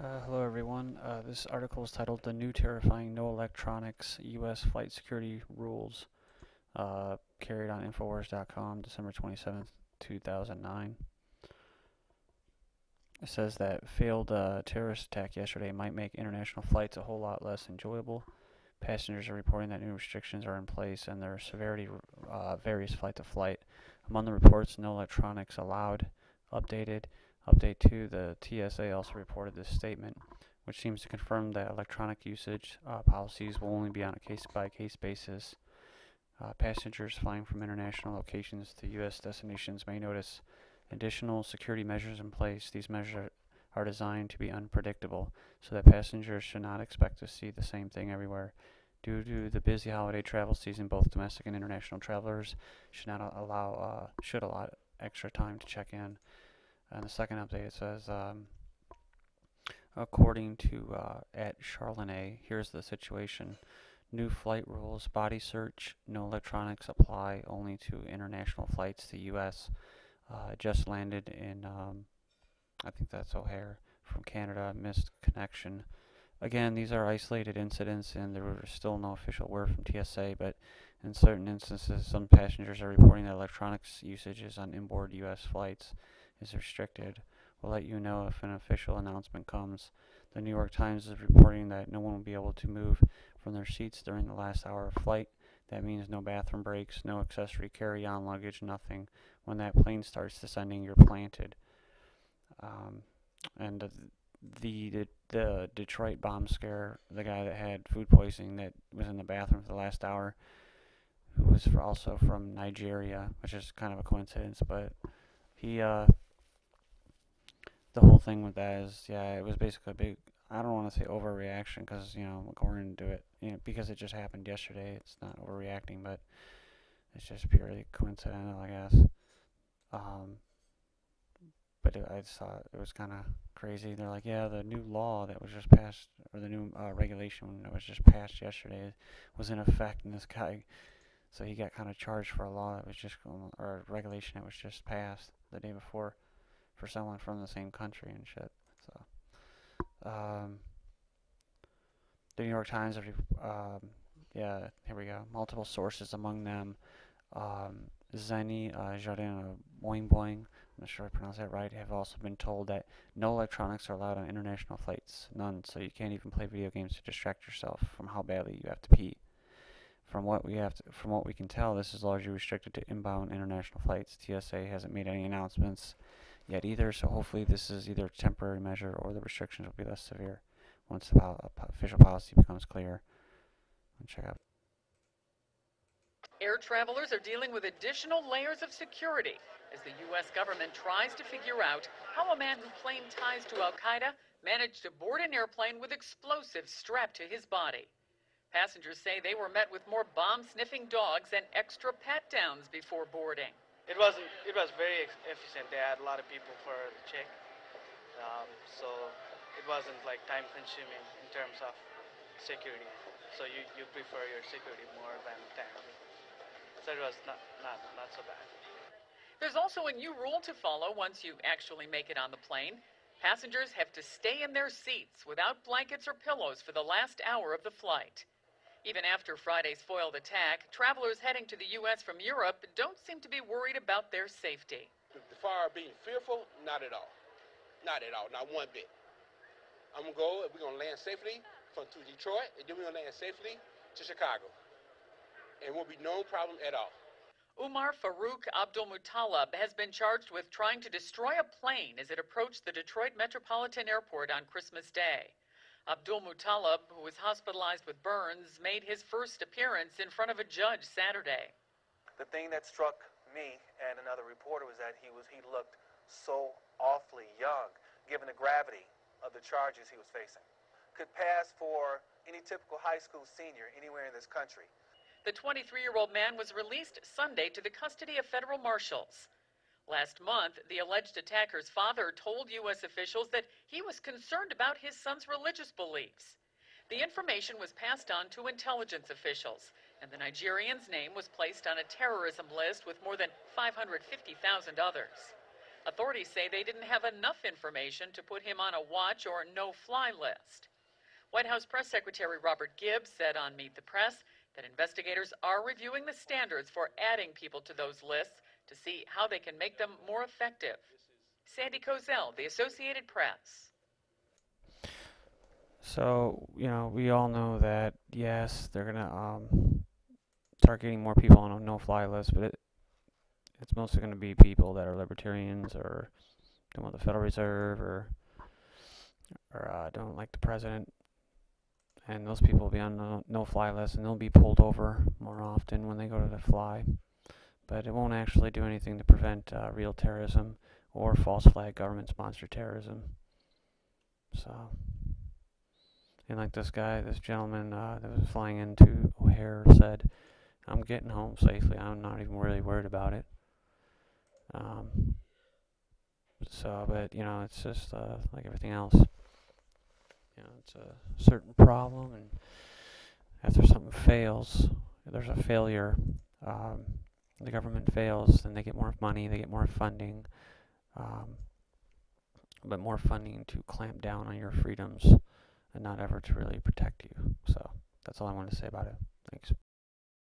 Hello everyone. This article is titled "The New Terrifying No Electronics U.S. Flight Security Rules," carried on Infowars.com, December 27th, 2009. It says that failed terrorist attack yesterday might make international flights a whole lot less enjoyable. Passengers are reporting that new restrictions are in place and their severity varies flight to flight. Among the reports, no electronics allowed, updated. Update 2, the TSA also reported this statement, which seems to confirm that electronic usage policies will only be on a case-by-case basis. Passengers flying from international locations to U.S. destinations may notice additional security measures in place. These measures are designed to be unpredictable, so that passengers should not expect to see the same thing everywhere. Due to the busy holiday travel season, both domestic and international travelers should allow extra time to check in. And the second update, it says, according to at Charlene, here's the situation. New flight rules, body search, no electronics apply only to international flights to U.S. Just landed in, I think that's O'Hare, from Canada, missed connection. Again, these are isolated incidents and there was still no official word from TSA, but in certain instances, some passengers are reporting that electronics usages on inboard U.S. flights is restricted. We'll let you know if an official announcement comes. The New York Times is reporting that no one will be able to move from their seats during the last hour of flight. That means no bathroom breaks, no accessory carry-on luggage, nothing. When that plane starts descending, you're planted. And the Detroit bomb scare, the guy that had food poisoning that was in the bathroom for the last hour, who was also from Nigeria, which is kind of a coincidence, but he the whole thing with that is, yeah, it was basically a big, I don't want to say overreaction because, according to it, because it just happened yesterday, it's not overreacting, but it's just purely coincidental, I guess. But I just thought it was kind of crazy. They're like, yeah, the new law that was just passed, or the new regulation that was just passed yesterday was in effect, and this guy, so he got kind of charged for a law that was just, or a regulation that was just passed the day before, for someone from the same country and shit. So, the New York Times, yeah, here we go. Multiple sources, among them, Zeni Jardin Boing Boing, I'm not sure I pronounced that right, have also been told that no electronics are allowed on international flights, none, so you can't even play video games to distract yourself from how badly you have to pee. From what we can tell, this is largely restricted to inbound international flights. TSA hasn't made any announcements yet either, so hopefully this is either a temporary measure or the restrictions will be less severe once the official policy becomes clear. Check out. Air travelers are dealing with additional layers of security as the U.S. government tries to figure out how a man who claimed ties to Al-Qaeda managed to board an airplane with explosives strapped to his body. Passengers say they were met with more bomb-sniffing dogs and extra pat-downs before boarding. It was very efficient. They had a lot of people for the check, so it wasn't like time-consuming in terms of security. So you prefer your security more than time. So it was not so bad. There's also a new rule to follow once you actually make it on the plane. Passengers have to stay in their seats without blankets or pillows for the last hour of the flight. Even after Friday's foiled attack, travelers heading to the U.S. from Europe don't seem to be worried about their safety. As far as being fearful, not at all. Not at all, not one bit. We're going to land safely to Detroit, and then we're going to land safely to Chicago. And won't be no problem at all. Umar Farouk Abdulmutallab has been charged with trying to destroy a plane as it approached the Detroit Metropolitan Airport on Christmas Day. Abdulmutallab, who was hospitalized with burns, made his first appearance in front of a judge Saturday. The thing that struck me and another reporter was that he looked so awfully young, given the gravity of the charges he was facing. Could pass for any typical high school senior anywhere in this country. The 23-year-old man was released Sunday to the custody of federal marshals. Last month, the alleged attacker's father told U.S. officials that he was concerned about his son's religious beliefs. The information was passed on to intelligence officials, and the Nigerian's name was placed on a terrorism list with more than 550,000 others. Authorities say they didn't have enough information to put him on a watch or no-fly list. White House Press Secretary Robert Gibbs said on Meet the Press that investigators are reviewing the standards for adding people to those lists to see how they can make them more effective. Sandy Kozel, The Associated Press. So, we all know that, yes, they're going to start getting more people on a no-fly list, but it's mostly going to be people that are libertarians or don't want the Federal Reserve or don't like the president. And those people will be on the no-fly list, and they'll be pulled over more often when they go to fly. But it won't actually do anything to prevent real terrorism or false flag government-sponsored terrorism. So, and like this gentleman that was flying into O'Hare said, I'm getting home safely. I'm not even really worried about it. But it's just like everything else. It's a certain problem, and after something fails, there's a failure. The government fails, then they get more money, they get more funding, but more funding to clamp down on your freedoms and not ever to really protect you. So that's all I wanted to say about it. Thanks.